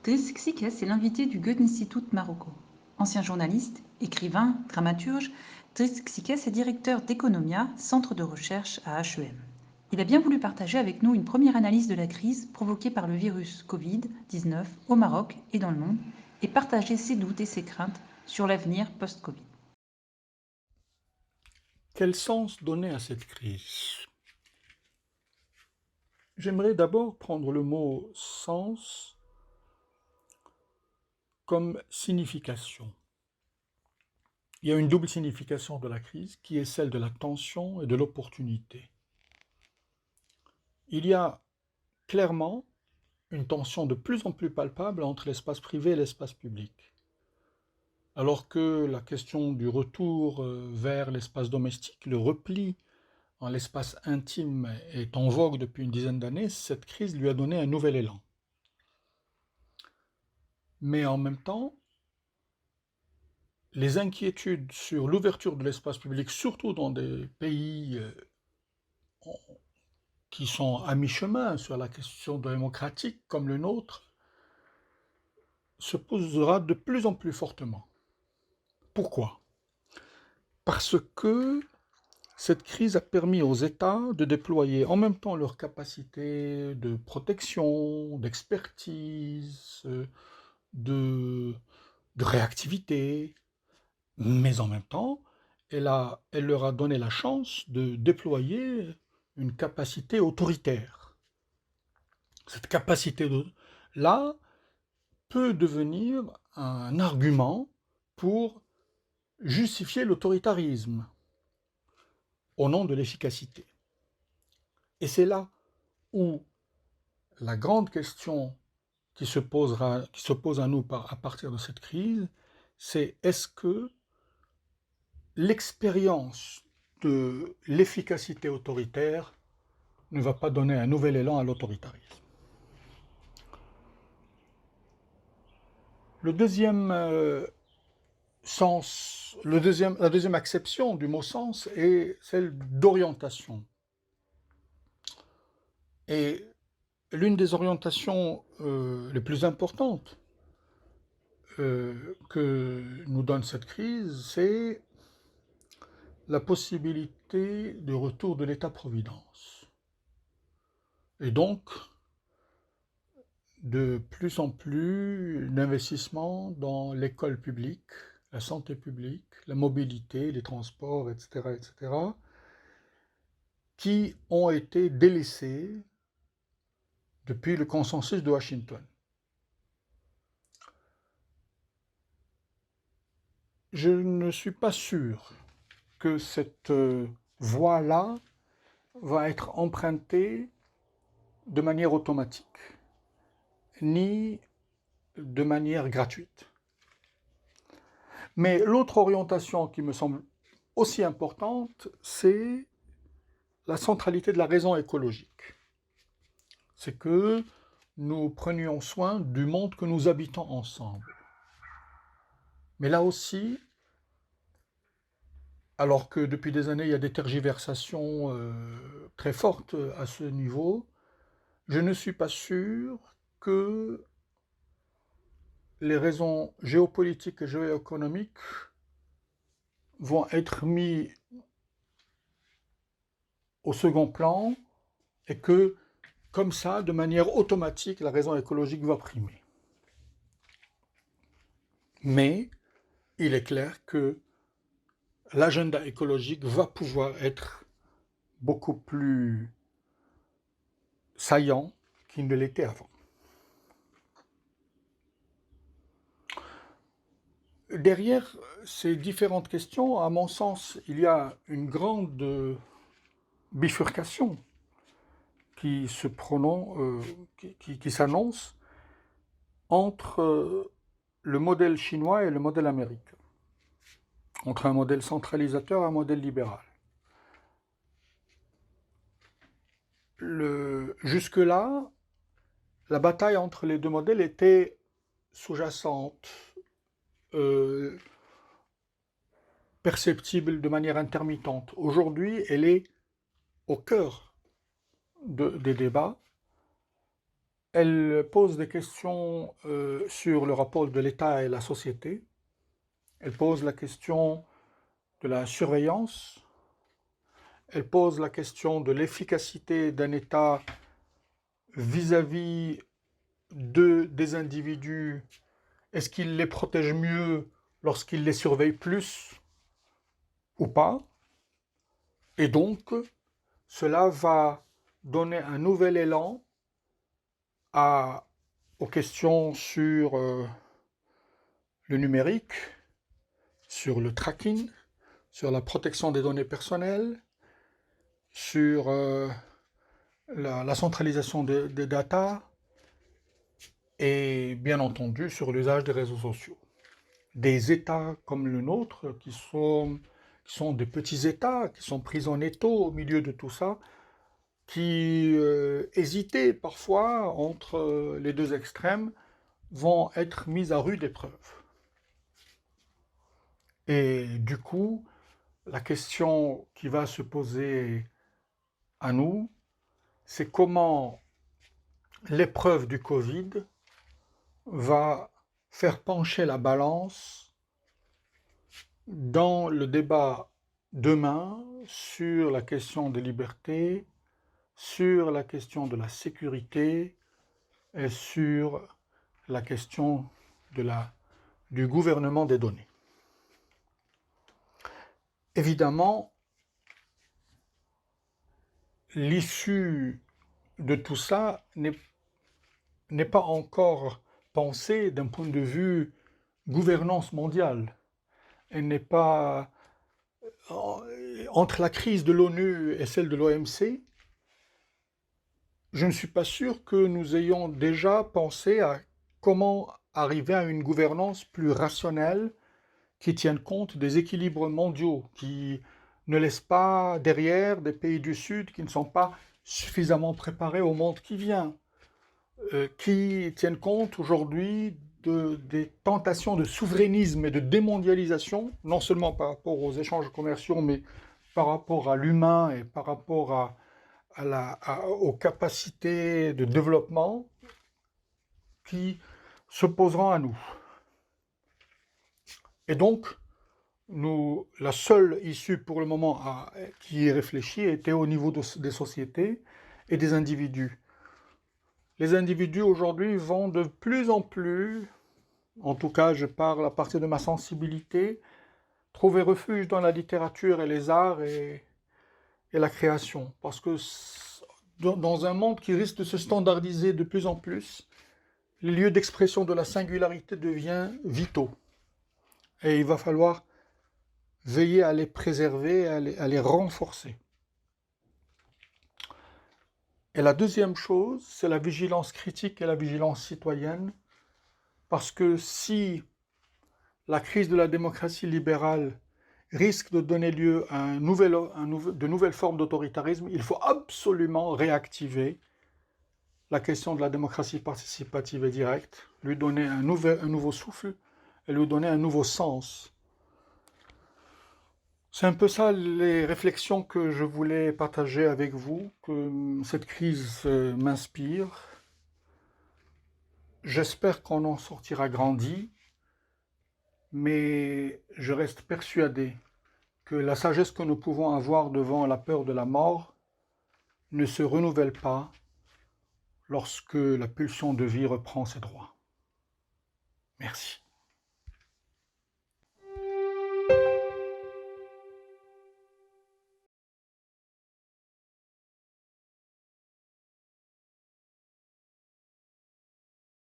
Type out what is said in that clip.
Driss Xiques est l'invité du Goethe-Institut Marocco. Ancien journaliste, écrivain, dramaturge, Driss Xiques est directeur d'Economia, centre de recherche à HEM. Il a bien voulu partager avec nous une première analyse de la crise provoquée par le virus Covid-19 au Maroc et dans le monde, et partager ses doutes et ses craintes sur l'avenir post-Covid. Quel sens donner à cette crise? J'aimerais d'abord prendre le mot sens comme signification. Il y a une double signification de la crise qui est celle de la tension et de l'opportunité. Il y a clairement une tension de plus en plus palpable entre l'espace privé et l'espace public. Alors que la question du retour vers l'espace domestique, le repli en l'espace intime est en vogue depuis une dizaine d'années, cette crise lui a donné un nouvel élan. Mais en même temps, les inquiétudes sur l'ouverture de l'espace public, surtout dans des pays qui sont à mi-chemin sur la question démocratique comme le nôtre, se posera de plus en plus fortement. Pourquoi? Parce que cette crise a permis aux États de déployer en même temps leurs capacités de protection, d'expertise, de, de réactivité, mais en même temps, elle leur a donné la chance de déployer une capacité autoritaire. Cette capacité-là peut devenir un argument pour justifier l'autoritarisme au nom de l'efficacité. Et c'est là où la grande question qui se pose à nous à partir de cette crise, c'est est-ce que l'expérience de l'efficacité autoritaire ne va pas donner un nouvel élan à l'autoritarisme. Le deuxième la deuxième acception du mot sens est celle d'orientation. Et l'une des orientations les plus importantes que nous donne cette crise, c'est la possibilité de retour de l'État-providence. Et donc, de plus en plus d'investissements dans l'école publique, la santé publique, la mobilité, les transports, etc., etc., qui ont été délaissés depuis le consensus de Washington. Je ne suis pas sûr que cette voie-là va être empruntée de manière automatique, ni de manière gratuite. Mais l'autre orientation qui me semble aussi importante, c'est la centralité de la raison écologique. C'est que nous prenions soin du monde que nous habitons ensemble. Mais là aussi, alors que depuis des années, il y a des tergiversations très fortes à ce niveau, je ne suis pas sûr que les raisons géopolitiques et géoéconomiques vont être mis au second plan et que, comme ça, de manière automatique, la raison écologique va primer. Mais il est clair que l'agenda écologique va pouvoir être beaucoup plus saillant qu'il ne l'était avant. Derrière ces différentes questions, à mon sens, il y a une grande bifurcation qui s'annonce entre le modèle chinois et le modèle américain, entre un modèle centralisateur et un modèle libéral. Jusque-là, la bataille entre les deux modèles était sous-jacente, perceptible de manière intermittente. Aujourd'hui, elle est au cœur des débats Elle pose des questions sur le rapport de l'État et la société. Elle pose la question de la surveillance. Elle pose la question de l'efficacité d'un État vis-à-vis des individus. Est-ce qu'il les protège mieux lorsqu'il les surveille plus ou pas? Et donc, cela va donner un nouvel élan aux questions sur le numérique, sur le tracking, sur la protection des données personnelles, sur la centralisation des data et bien entendu sur l'usage des réseaux sociaux. Des États comme le nôtre qui sont des petits États, qui sont pris en étau au milieu de tout ça, qui hésitaient parfois entre les deux extrêmes, vont être mis à rude épreuve. Et du coup, la question qui va se poser à nous, c'est comment l'épreuve du Covid va faire pencher la balance dans le débat demain sur la question des libertés, sur la question de la sécurité et sur la question du gouvernement des données. Évidemment, l'issue de tout ça n'est pas encore pensée d'un point de vue gouvernance mondiale. Elle n'est pas entre la crise de l'ONU et celle de l'OMC. Je ne suis pas sûr que nous ayons déjà pensé à comment arriver à une gouvernance plus rationnelle qui tienne compte des équilibres mondiaux, qui ne laisse pas derrière des pays du Sud qui ne sont pas suffisamment préparés au monde qui vient, qui tiennent compte aujourd'hui des tentations de souverainisme et de démondialisation, non seulement par rapport aux échanges commerciaux, mais par rapport à l'humain et par rapport aux capacités de développement qui s'opposeront à nous. Et donc, la seule issue pour le moment qui est réfléchie était au niveau des sociétés et des individus. Les individus aujourd'hui vont de plus en plus, en tout cas je parle à partir de ma sensibilité, trouver refuge dans la littérature et les arts et la création. Parce que dans un monde qui risque de se standardiser de plus en plus, les lieux d'expression de la singularité deviennent vitaux. Et il va falloir veiller à les préserver, à les renforcer. Et la deuxième chose, c'est la vigilance critique et la vigilance citoyenne, parce que si la crise de la démocratie libérale risque de donner lieu à de nouvelles formes d'autoritarisme, il faut absolument réactiver la question de la démocratie participative et directe, lui donner un nouveau souffle et lui donner un nouveau sens. C'est un peu ça les réflexions que je voulais partager avec vous, que cette crise m'inspire. J'espère qu'on en sortira grandi, mais je reste persuadé que la sagesse que nous pouvons avoir devant la peur de la mort ne se renouvelle pas lorsque la pulsion de vie reprend ses droits. Merci.